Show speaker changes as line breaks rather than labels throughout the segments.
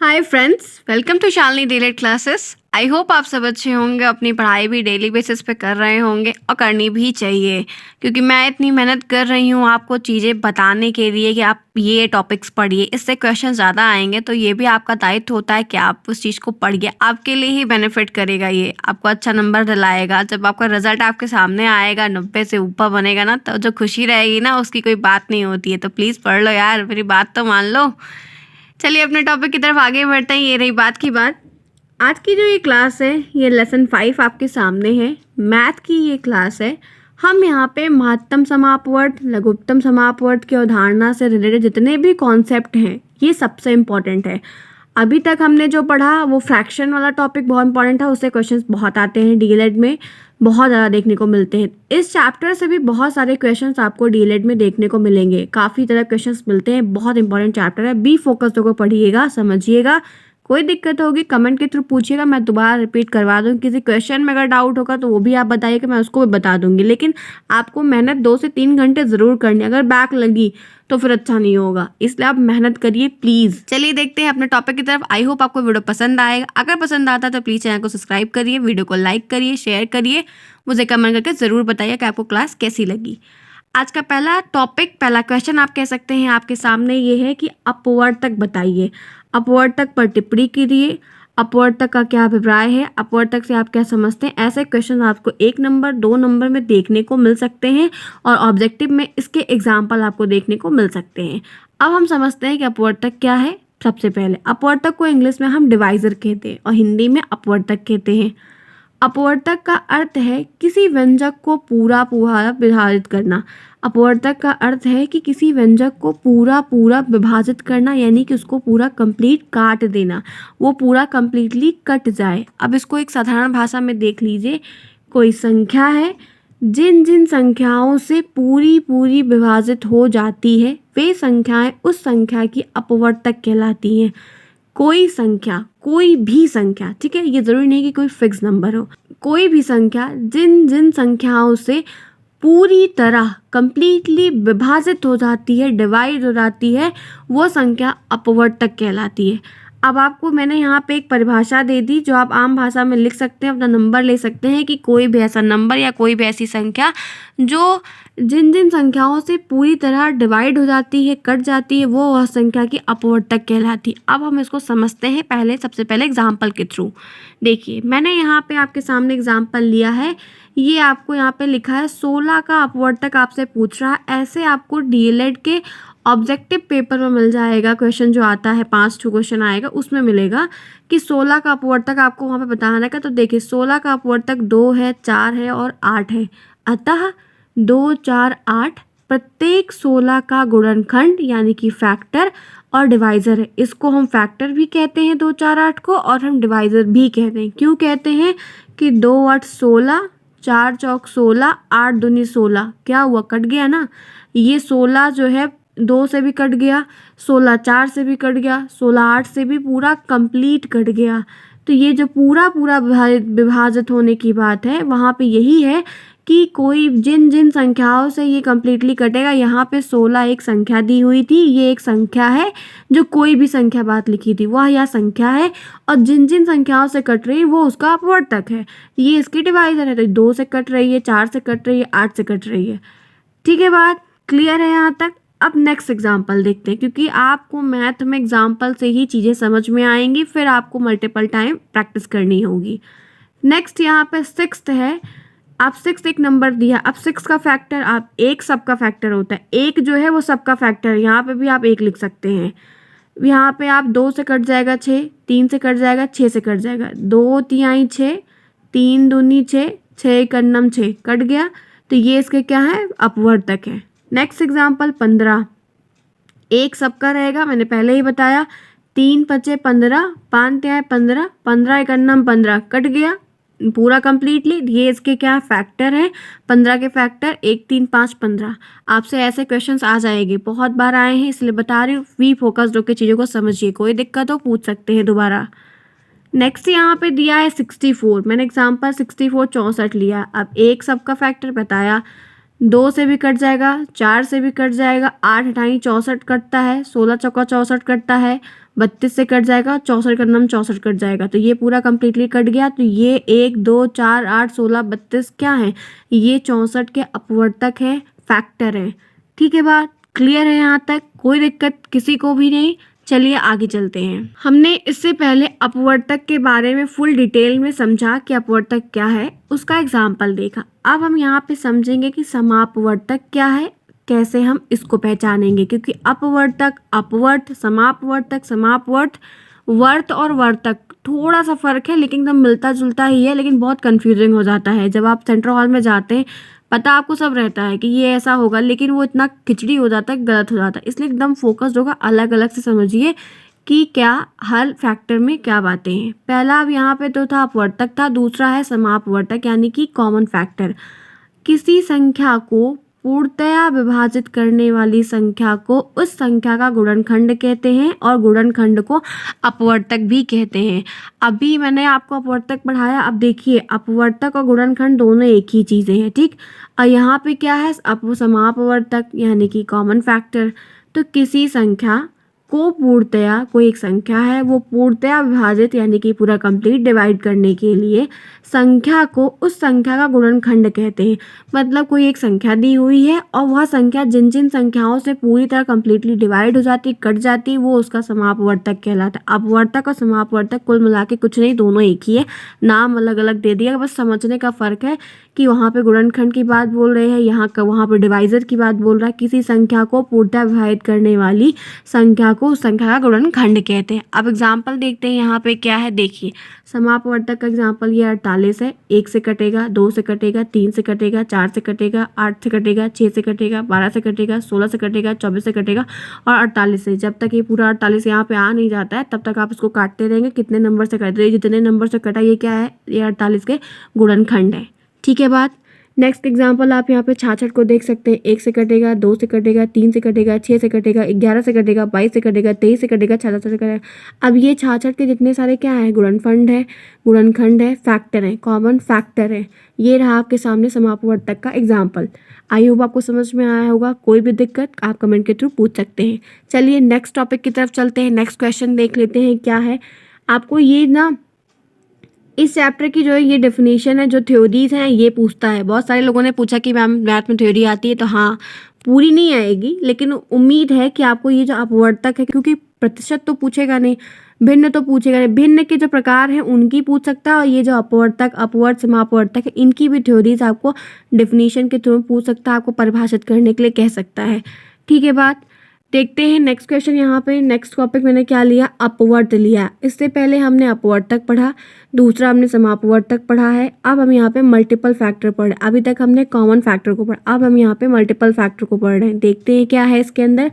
Hi friends, welcome to Shalini daily classes. I hope आप सब अच्छे होंगे, अपनी पढ़ाई भी डेली बेसिस पे कर रहे होंगे और करनी भी चाहिए, क्योंकि मैं इतनी मेहनत कर रही हूँ आपको चीज़ें बताने के लिए कि आप ये टॉपिक्स पढ़िए, इससे क्वेश्चन ज़्यादा आएंगे। तो ये भी आपका दायित्व होता है कि आप उस चीज़ को पढ़िए, आपके लिए ही बेनिफिट करेगा, ये आपको अच्छा नंबर दिलाएगा। जब आपका रिजल्ट आपके सामने आएगा 90 से ऊपर बनेगा ना, तो जो खुशी रहेगी ना, उसकी कोई बात नहीं होती है। तो प्लीज़ पढ़ लो यार, मेरी बात तो मान लो। चलिए अपने टॉपिक की तरफ आगे बढ़ते हैं। ये रही बात की बात। आज की जो ये क्लास है, ये लेसन 5 आपके सामने है, मैथ की ये क्लास है। हम यहाँ पे महत्तम समापवर्त, लघुत्तम समापवर्त की अवधारणा से रिलेटेड जितने भी कॉन्सेप्ट हैं, ये सबसे इम्पॉर्टेंट है। अभी तक हमने जो पढ़ा वो फ्रैक्शन वाला टॉपिक बहुत इंपॉर्टेंट था, उससे क्वेश्चंस बहुत आते हैं, डीएलएड में बहुत ज़्यादा देखने को मिलते हैं। इस चैप्टर से भी बहुत सारे क्वेश्चंस आपको डीएलएड में देखने को मिलेंगे, काफ़ी तरह क्वेश्चंस मिलते हैं। बहुत इंपॉर्टेंट चैप्टर है, बी फोकस होकर पढ़िएगा, समझिएगा। कोई दिक्कत होगी कमेंट के थ्रू पूछिएगा, मैं दोबारा रिपीट करवा दूँ। किसी क्वेश्चन में अगर डाउट होगा तो वो भी आप बताइए कि मैं उसको भी बता दूंगी, लेकिन आपको मेहनत 2 से 3 घंटे ज़रूर करनी। अगर बैक लगी तो फिर अच्छा नहीं होगा, इसलिए आप मेहनत करिए प्लीज़। चलिए देखते हैं अपने टॉपिक की तरफ। आई होप आपको वीडियो पसंद आएगा। अगर पसंद आता है तो प्लीज़ चैनल को सब्सक्राइब करिए, वीडियो को लाइक करिए, शेयर करिए, मुझे कमेंट करके ज़रूर बताइए कि आपको क्लास कैसी लगी। आज का पहला टॉपिक, पहला क्वेश्चन आप कह सकते हैं, आपके सामने ये है कि अपवर्तक बताइए। अपवर्तक पर टिप्पणी कीजिए। अपवर्तक का क्या अभिप्राय है, अपवर्तक से आप क्या समझते हैं। ऐसे क्वेश्चन आपको 1 नंबर 2 नंबर में देखने को मिल सकते हैं और ऑब्जेक्टिव में इसके एग्जाम्पल आपको देखने को मिल सकते हैं। अब हम समझते हैं कि अपवर्तक क्या है। सबसे पहले अपवर्तक को इंग्लिश में हम डिवाइजर कहते हैं और हिंदी में अपवर्तक कहते हैं। अपवर्तक का अर्थ है किसी व्यंजक को पूरा पूरा विभाजित करना। अपवर्तक का अर्थ है कि किसी व्यंजक को पूरा पूरा विभाजित करना, यानी कि उसको पूरा कंप्लीट काट देना, वो पूरा कंप्लीटली कट जाए। अब इसको एक साधारण भाषा में देख लीजिए। कोई संख्या है, जिन जिन संख्याओं से पूरी पूरी विभाजित हो जाती है, वे संख्याएं उस संख्या की अपवर्तक कहलाती हैं। कोई संख्या, कोई भी संख्या, ठीक है, ये ज़रूरी नहीं कि कोई फिक्स नंबर हो, कोई भी संख्या जिन जिन संख्याओं से पूरी तरह कंप्लीटली विभाजित हो जाती है, डिवाइड हो जाती है, वो संख्या अपवर्तक कहलाती है। अब आपको मैंने यहाँ पे एक परिभाषा दे दी जो आप आम भाषा में लिख सकते हैं, अपना नंबर ले सकते हैं कि कोई भी ऐसा नंबर या कोई भी ऐसी संख्या जो जिन जिन संख्याओं से पूरी तरह डिवाइड हो जाती है, कट जाती है, वो वह संख्या की अपवर्तक कहलाती है। अब हम इसको समझते हैं पहले, सबसे पहले एग्जाम्पल के थ्रू। देखिए मैंने यहाँ पे आपके सामने एग्जाम्पल लिया है। ये आपको यहाँ पे लिखा है 16 का अपवर्तक आपसे पूछ रहा है। ऐसे आपको डीएलएड के ऑब्जेक्टिव पेपर में मिल जाएगा। क्वेश्चन जो आता है 5 क्वेश्चन आएगा, उसमें मिलेगा कि 16 का अपवर्तक आपको वहाँ पे बताना है। तो देखिए 16 का अपवर्तक 2 है, 4 है और 8 है। अतः 2, 4, 8 प्रत्येक 16 का गुणनखंड यानी कि फैक्टर और डिवाइज़र है। इसको हम फैक्टर भी कहते हैं 2, 4, 8 को, और हम डिवाइज़र भी कहते हैं। क्यों कहते हैं कि 2, 8, 16, 4 चौक 16, 8 दूनी 16, क्या हुआ, कट गया ना। ये 16 जो है 2 से भी कट गया, 16 4 से भी कट गया, 16 8 से भी पूरा कंप्लीट कट गया। तो ये जो पूरा पूरा विभाजित होने की बात है, वहाँ पे यही है कि कोई जिन जिन संख्याओं से ये कम्प्लीटली कटेगा। यहाँ पे 16 एक संख्या दी हुई थी, ये एक संख्या है जो कोई भी संख्या बात लिखी थी, वह यह संख्या है, और जिन जिन संख्याओं से कट रही है वो उसका अपवर्तक है। ये इसकी डिवाइजर है, तो 2 से कट रही है, 4 से कट रही है, 8 से कट रही है। ठीक है, बात क्लियर है यहाँ तक। अब नेक्स्ट एग्जाम्पल देखते हैं, क्योंकि आपको मैथ में एग्जाम्पल से ही चीज़ें समझ में आएंगी, फिर आपको मल्टीपल टाइम प्रैक्टिस करनी होगी। नेक्स्ट यहाँ पे 6 है। आप 6 एक नंबर दिया। अब 6 का फैक्टर, आप एक सबका फैक्टर होता है, एक जो है वो सबका फैक्टर है। यहाँ पे भी आप एक लिख सकते हैं। यहाँ पे आप 2 से कट जाएगा 6, 3 से कट जाएगा 6 से कट जाएगा, 2 तिहाई 6, 3 दूनी 6, 6 कन्नम 6 कट गया। तो ये इसके क्या है, अपवर्तक है। नेक्स्ट एग्जाम्पल 15, एक सबका रहेगा, मैंने पहले ही बताया। 3 पचे 15, 5 तिहाई 15, 15 एक अन्नम 15 कट गया पूरा कंप्लीटली। ये इसके क्या फैक्टर है, 15 के फैक्टर 1 3 5 15। आपसे ऐसे क्वेश्चंस आ जाएंगे, बहुत बार आए हैं, इसलिए बता रही हूँ। वी फोकस्ड होकर चीज़ों को समझिए, कोई दिक्कत हो पूछ सकते हैं दोबारा। नेक्स्ट यहाँ पे दिया है 64। मैंने एग्जाम्पल 64 64 लिया। अब एक सबका फैक्टर बताया, 2 से भी कट जाएगा, 4 से भी कट जाएगा, 8 ढाई 64 कटता है, 16 चौका 64 कटता है, 32 से कट जाएगा, 64 का नाम 64 कट जाएगा, तो ये पूरा कंप्लीटली कट गया। तो ये 1 2 4 8 16 32 क्या है, ये 64 के अपवर्तक है, फैक्टर है। ठीक है, बात क्लियर है यहाँ तक, कोई दिक्कत किसी को भी नहीं। चलिए आगे चलते हैं। हमने इससे पहले अपवर्तक के बारे में फुल डिटेल में समझा कि अपवर्तक क्या है, उसका एग्जाम्पल देखा। अब हम यहाँ पे समझेंगे कि समापवर्तक क्या है, कैसे हम इसको पहचानेंगे, क्योंकि अपवर्तक, अपवर्त, समापवर्तक, समापवर्त, वर्त और वर्तक थोड़ा सा फर्क है, लेकिन एकदम मिलता जुलता ही है, लेकिन बहुत कंफ्यूजिंग हो जाता है। जब आप सेंट्रल हॉल में जाते हैं, पता आपको सब रहता है कि ये ऐसा होगा, लेकिन वो इतना खिचड़ी हो जाता है, गलत हो जाता है। इसलिए एकदम फोकस्ड होगा, अलग अलग से समझिए कि क्या हर फैक्टर में क्या बातें हैं। पहला अब यहाँ पे तो था अपवर्तक था, दूसरा है समापवर्तक यानी कि कॉमन फैक्टर। किसी संख्या को पूर्णतया विभाजित करने वाली संख्या को उस संख्या का गुणनखंड कहते हैं और गुणनखंड को अपवर्तक भी कहते हैं। अभी मैंने आपको अपवर्तक पढ़ाया, अब देखिए अपवर्तक और गुणनखंड दोनों एक ही चीज़ें हैं, ठीक। और यहाँ पे क्या है, समापवर्तक यानी कि कॉमन फैक्टर। तो किसी संख्या को पूर्णतया, कोई एक संख्या है वो पूर्णतया विभाजित यानी कि पूरा कंप्लीट डिवाइड करने के लिए संख्या को उस संख्या का गुणनखंड कहते हैं। मतलब कोई एक संख्या दी हुई है और वह संख्या जिन जिन संख्याओं से पूरी तरह कंप्लीटली डिवाइड हो जाती, कट जाती, वो उसका समापवर्तक कहलाता है। अपवर्तक और समापवर्तक कुल मिला के कुछ नहीं, दोनों एक ही है, नाम अलग अलग दे दिया, बस समझने का फर्क है कि वहाँ पे गुणनखंड की बात बोल रहे हैं, वहाँ पे डिवाइजर की बात बोल रहा है। किसी संख्या को पूर्णतः विभाजित करने वाली संख्या को उस संख्या का गुणनखंड कहते हैं। अब एग्जाम्पल देखते हैं यहाँ पे क्या है, देखिए समापवर्तक का एग्जाम्पल ये 48 है, 1 से कटेगा, 2 से कटेगा, 3 से कटेगा, 4 से कटेगा, 8 से कटेगा, 6 से कटेगा, 12 से कटेगा, 16 से कटेगा, 24 से कटेगा और 48 से। जब तक ये पूरा 48 यहाँ पे आ नहीं जाता है तब तक आप इसको काटते रहेंगे, कितने नंबर से कटते हैं, जितने नंबर से कटा ये क्या है, ये 48 के गुणनखंड है। ठीक है बात। नेक्स्ट एग्जाम्पल आप यहाँ पे 66 को देख सकते हैं, 1 से कटेगा, 2 से कटेगा, 3 से कटेगा, 6 से कटेगा, 11 से कटेगा, 22 से कटेगा, 23 से कटेगा, 66 से कटेगा। अब ये 66 के जितने सारे क्या है, गुणनखंड है, गुणनखंड है, फैक्टर है, कॉमन फैक्टर है। ये रहा आपके सामने समापवर्तक का एग्जाम्पल। आई होप आपको समझ में आया होगा, कोई भी दिक्कत आप कमेंट के थ्रू पूछ सकते हैं। चलिए नेक्स्ट टॉपिक की तरफ चलते हैं, नेक्स्ट क्वेश्चन देख लेते हैं क्या है। आपको ये ना इस चैप्टर की जो है ये डेफिनेशन है, जो थ्योरीज हैं ये पूछता है। बहुत सारे लोगों ने पूछा कि मैम मैथ में थ्योरी आती है, तो हाँ पूरी नहीं आएगी, लेकिन उम्मीद है कि आपको ये जो अपवर्तक है, क्योंकि प्रतिशत तो पूछेगा नहीं, भिन्न तो पूछेगा नहीं, भिन्न के जो प्रकार हैं उनकी पूछ सकता है, और ये जो अपवर्तक, अपवर्त, समापवर्तक है, इनकी भी थ्योरीज आपको डेफिनेशन के थ्रू पूछ सकता है, आपको परिभाषित करने के लिए कह सकता है। ठीक है बात। देखते हैं नेक्स्ट क्वेश्चन। यहाँ पे नेक्स्ट टॉपिक मैंने क्या लिया, अपवर्त लिया। इससे पहले हमने अपवर्तक पढ़ा, दूसरा हमने समापवर्तक पढ़ा है। अब हम यहाँ पे मल्टीपल फैक्टर पढ़ रहे हैं। अभी तक हमने कॉमन फैक्टर को पढ़ा, अब हम यहाँ पे मल्टीपल फैक्टर को पढ़ रहे हैं। देखते हैं क्या है इसके अंदर।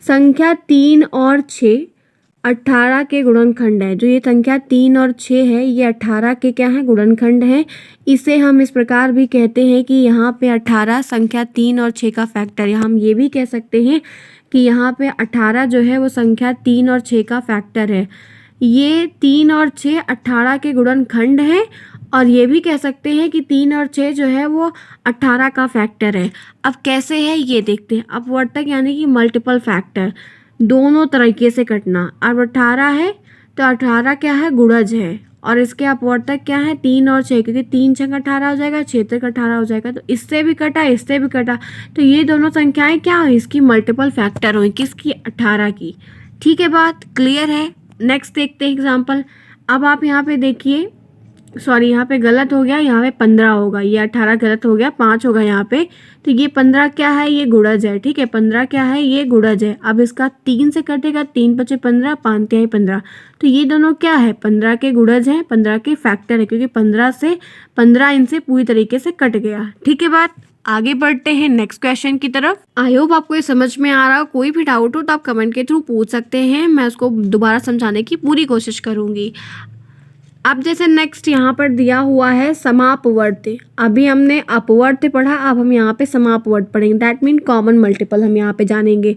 संख्या 3 और 6 18 के गुणनखंड है। जो ये संख्या 3 और 6 है, ये 18 के क्या है, गुणनखंड है। इसे हम इस प्रकार भी कहते हैं कि यहाँ पे 18 संख्या 3 और 6 का फैक्टर है। हम ये भी कह सकते हैं कि यहाँ पे 18 जो है वो संख्या 3 और 6 का फैक्टर है। ये 3 और 6 18 के गुणनखंड है, और ये भी कह सकते हैं कि 3 और 6 जो है वो 18 का फैक्टर है। अब कैसे है ये देखते हैं। अपवर्तक यानी कि मल्टीपल फैक्टर, दोनों तरीके से कटना। अब 18 है तो 18 क्या है, गुणज है, और इसके अपवर्तक क्या है, 3 और 6, क्योंकि 3 छंग 18 हो जाएगा, 6 तक 18 हो जाएगा, तो इससे भी कटा, इससे भी कटा, तो ये दोनों संख्याएं क्या हुई, इसकी मल्टीपल फैक्टर हुई, किसकी, 18 की। ठीक है बात क्लियर है। नेक्स्ट देखते हैं एग्जाम्पल। अब आप यहाँ पे देखिए, सॉरी यहाँ पे गलत हो गया, यहाँ पे 15 होगा, ये 18 गलत हो गया, 5 होगा यहाँ पे। तो ये 15 क्या है, ये गुणज है। ठीक है, 15 क्या है, ये गुणज है। अब इसका 3 से कटेगा, 3 × 5 = 15, 5 × 3 = 15, तो ये दोनों क्या है, 15 के गुणज हैं, 15 के फैक्टर है, क्योंकि 15 इनसे पूरी तरीके से कट गया। ठीक है बात। आगे बढ़ते हैं नेक्स्ट क्वेश्चन की तरफ। आई होप आपको ये समझ में आ रहा हो। कोई भी डाउट हो तो आप कमेंट के थ्रू पूछ सकते हैं, मैं उसको दोबारा समझाने की पूरी कोशिश करूँगी। अब जैसे नेक्स्ट यहाँ पर दिया हुआ है समापवर्त। अभी हमने अपवर्त पढ़ा, अब हम यहाँ पे समापवर्त पढ़ेंगे। दैट मीन कॉमन मल्टीपल हम यहाँ पे जानेंगे।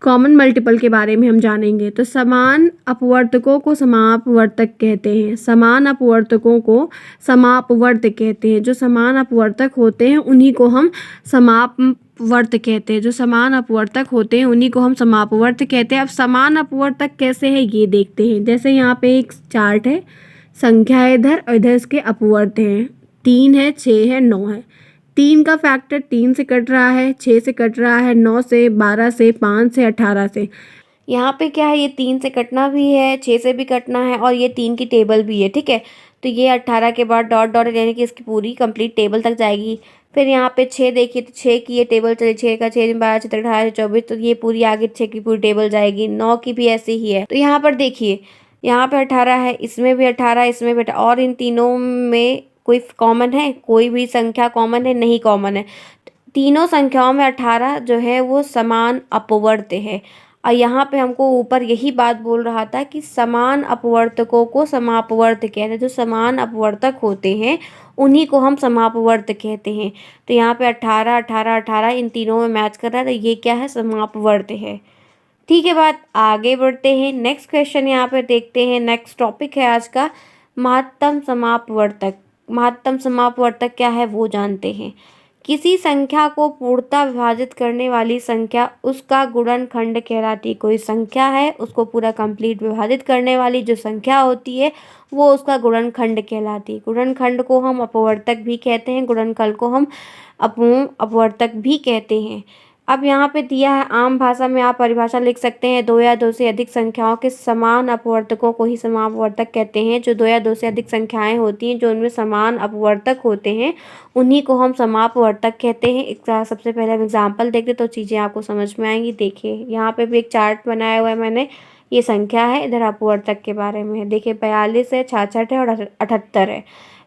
कॉमन मल्टीपल के बारे में हम जानेंगे। तो समान अपवर्तकों को समापवर्तक कहते हैं। समान अपवर्तकों को समापवर्त कहते हैं। जो समान अपवर्तक होते हैं उन्हीं को हम समापवर्त कहते हैं। जो समान अपवर्तक होते हैं उन्हीं को हम समापवर्त कहते हैं। अब समान अपवर्तक कैसे है ये देखते हैं। जैसे यहाँ पे एक चार्ट है, संख्या है इधर और इधर इसके अपवर्त हैं। 3 है, 6 है, 9 है। 3 का फैक्टर 3 से कट रहा है, 6 से कट रहा है, 9 से, 12 से, 5 से, 18 से। यहाँ पे क्या है, ये 3 से कटना भी है, 6 से भी कटना है और ये 3 की टेबल भी है, ठीक है। तो ये 18 के बाद डॉट डॉट यानी कि इसकी पूरी कंप्लीट टेबल तक जाएगी। फिर यहाँ पे 6 देखिए, तो 6 की ये टेबल चली, 6 का 6 12 6 18 24, तो ये पूरी आगे 6 की पूरी टेबल जाएगी। 9 की भी ऐसे ही है। तो यहाँ पर देखिए, यहाँ पे 18 है, इसमें भी 18, इसमें भी 18 और इन तीनों में कोई कॉमन है? कोई भी संख्या कॉमन है? नहीं कॉमन है। तीनों संख्याओं में 18 जो है वो समान अपवर्त है। और यहाँ पे हमको ऊपर यही बात बोल रहा था कि समान अपवर्तकों को समापवर्त कहते हैं। जो समान अपवर्तक होते हैं उन्हीं को हम समापवर्त कहते हैं। तो यहाँ पे 18 18 18 इन तीनों में मैच कर रहा है, तो ये क्या है? समापवर्त है। ठीक है, बात आगे बढ़ते हैं। नेक्स्ट क्वेश्चन यहाँ पे देखते हैं। नेक्स्ट टॉपिक है आज का महत्तम समापवर्तक। महत्तम समापवर्तक क्या है वो जानते हैं। किसी संख्या को पूर्णतः विभाजित करने वाली संख्या उसका गुणनखंड कहलाती। कोई संख्या है उसको पूरा कंप्लीट विभाजित करने वाली जो संख्या होती है वो उसका गुणनखंड कहलाती। गुणनखंड को हम अपवर्तक भी कहते हैं, गुणनफल को हम अपवर्तक भी कहते हैं। अब यहाँ पे दिया है, आम भाषा में आप परिभाषा लिख सकते हैं, 2 या 2 से अधिक संख्याओं के समान अपवर्तकों को ही समापवर्तक कहते हैं। जो 2 या 2 से अधिक संख्याएं होती हैं जो उनमें समान अपवर्तक होते हैं उन्हीं को हम समापवर्तक कहते हैं। एक सबसे पहले हम एग्जाम्पल देखते तो चीज़ें आपको समझ में आएंगी। देखिए यहाँ पे भी एक चार्ट बनाया हुआ है मैंने, ये संख्या है, इधर अपवर्तक के बारे में है। देखिए 42 है, 66 है और 78 है।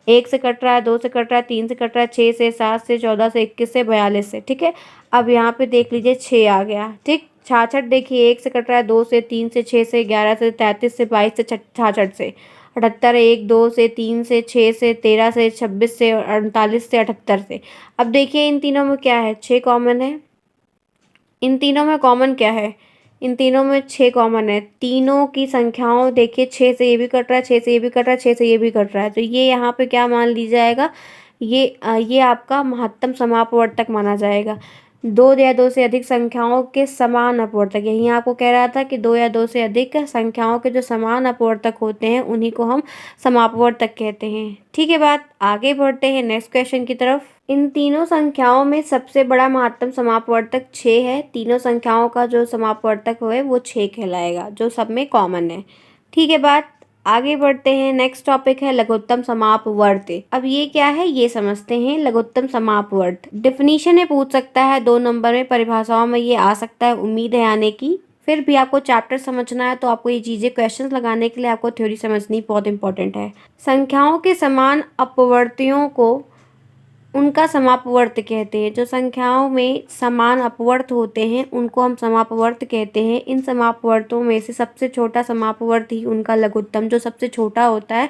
1 से कट रहा है, 2 से कट रहा है, 3 से कट रहा है, 6 से, 7 से, 14 से, 21 से, 42 से, ठीक है। अब यहाँ पे देख लीजिए 6 आ गया, ठीक। 66 देखिए 1 से कट रहा है, 2 से, 3 से, 6 से, 11 से, 33 से, 22 से, 66 से। 78 1 2 से, 3 से, 6 से, 13 से, 26 से, 38 से, 78 से। अब देखिए इन तीनों में क्या है, 6 कॉमन है। इन तीनों में कॉमन क्या है? इन तीनों में 6 कॉमन है। तीनों की संख्याओं देखिए, 6 से ये भी कट रहा है, 6 से ये भी कट रहा है, 6 से ये भी कट रहा है। तो ये यहाँ पे क्या मान ली जाएगा? ये आपका महत्तम समापवर्तक माना जाएगा। 2 या 2 से अधिक संख्याओं के समान अपवर्तक, यही आपको कह रहा था कि 2 या 2 से अधिक संख्याओं के जो समान अपवर्तक होते हैं उन्हीं को हम समापवर्तक कहते हैं। ठीक है, बात आगे बढ़ते हैं नेक्स्ट क्वेश्चन की तरफ। इन तीनों संख्याओं में सबसे बड़ा महत्तम समापवर्तक 6 है। तीनों संख्याओं का जो समापवर्तक है वो 6 कहलाएगा, जो सब में कॉमन है। ठीक है, बात आगे बढ़ते हैं। नेक्स्ट टॉपिक है लघुत्तम समापवर्त। अब ये क्या है ये समझते हैं। लघुत्तम समापवर्त डेफिनेशन में पूछ सकता है, 2 नंबर में परिभाषाओं में ये आ सकता है, उम्मीद है आने की। फिर भी आपको चैप्टर समझना है तो आपको ये चीज़ें क्वेश्चंस लगाने के लिए आपको थ्योरी समझनी बहुत इंपॉर्टेंट है। संख्याओं के समान अपवर्तियों को उनका समापवर्त कहते हैं। जो संख्याओं में समान अपवर्त होते हैं उनको हम समापवर्त कहते हैं। इन समापवर्तों में से सबसे छोटा समापवर्त ही उनका लघुत्तम, जो सबसे छोटा होता है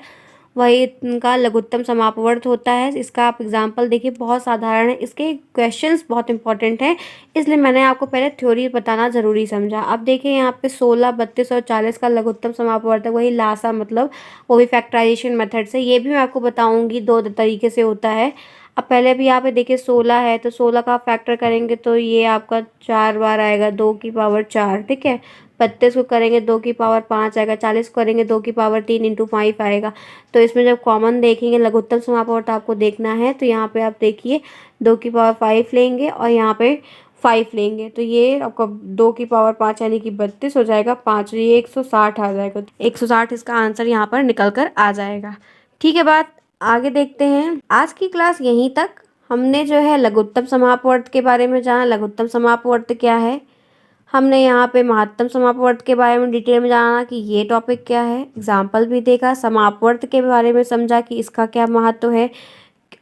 वही उनका लघुत्तम समापवर्त होता है। इसका आप एग्जाम्पल देखिए, बहुत साधारण है, इसके क्वेश्चंस बहुत इंपॉर्टेंट हैं, इसलिए मैंने आपको पहले थ्योरी बताना ज़रूरी समझा। अब देखिए यहाँ पे 16, 32 और 40 का लघुत्तम समापवर्त है, वही लासा, मतलब वो भी फैक्टराइजेशन मेथड से। ये भी मैं आपको बताऊँगी 2 तरीके से होता है। अब पहले भी यहाँ पे देखिए 16 है, तो 16 का फैक्टर करेंगे तो ये आपका 4 बार आएगा, 2 की पावर 4, ठीक है। 32 को करेंगे 2 की पावर 5 आएगा, 40 को करेंगे 2 की पावर 3 इंटू 5 आएगा। तो इसमें जब कॉमन देखेंगे लघुत्तम समापवर्त आपको देखना है, तो यहाँ पे आप देखिए 2 की पावर 5 लेंगे और यहाँ पे 5 लेंगे, तो ये आपका 2 की पावर 5 यानी कि 32 हो जाएगा, 5 ये 160 आ जाएगा। 160 इसका आंसर यहाँ पर निकल कर आ जाएगा। ठीक है, बात आगे देखते हैं। आज की क्लास यहीं तक। हमने जो है लघुत्तम समापवर्त के बारे में जाना, लघुत्तम समापवर्त क्या है। हमने यहाँ पे महत्तम समापवर्त के बारे में डिटेल में जाना कि ये टॉपिक क्या है, एग्जाम्पल भी देखा, समापवर्त के बारे में समझा कि इसका क्या महत्व है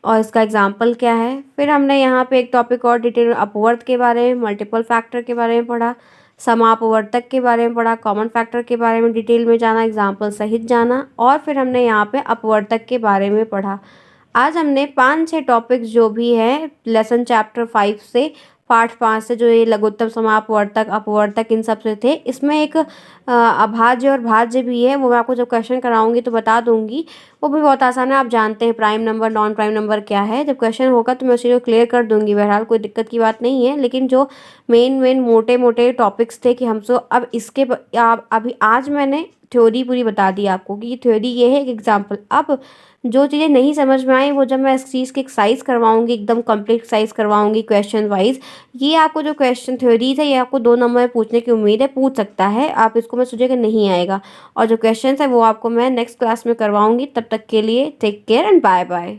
और इसका एग्जाम्पल क्या है। फिर हमने यहाँ पे एक टॉपिक और डिटेल में अपवर्त के बारे में, मल्टीपल फैक्टर के बारे में पढ़ा, समापवर्तक के बारे में पढ़ा, कॉमन फैक्टर के बारे में डिटेल में जाना, एग्जाम्पल सहित जाना, और फिर हमने यहाँ पे अपवर्तक के बारे में पढ़ा। आज हमने 5-6 टॉपिक्स जो भी है लेसन चैप्टर 5 से पाठ 5 से जो ये लघुत्तम समापवर्तक, अपवर्तक इन सब से थे। इसमें एक अभाज्य और भाज्य भी है, वो मैं आपको जब क्वेश्चन कराऊँगी तो बता दूँगी। वो भी बहुत आसान है, आप जानते हैं prime number, non prime number क्या है। जब क्वेश्चन होगा तो मैं उसी को क्लियर कर दूँगी, बहरहाल कोई दिक्कत की बात नहीं है। लेकिन जो मेन मोटे-मोटे टॉपिक्स थे कि हमसे अब इसके अभी आज मैंने थ्योरी पूरी बता दी आपको कि थ्योरी ये है, एक एग्जांपल। अब जो चीज़ें नहीं समझ में आई वो जब मैं इस चीज़ की एक्सरसाइज करवाऊँगी, एकदम कंप्लीट एक्सरसाइज करवाऊँगी क्वेश्चन वाइज़। ये आपको जो क्वेश्चन थ्योरीज़ है ये आपको 2 नंबर में पूछने की उम्मीद है, पूछ सकता है। आप इसको मत सोचिए कि नहीं आएगा। और जो क्वेश्चंस है वो आपको मैं नेक्स्ट क्लास में करवाऊँगी। तब तक के लिए take care and bye bye.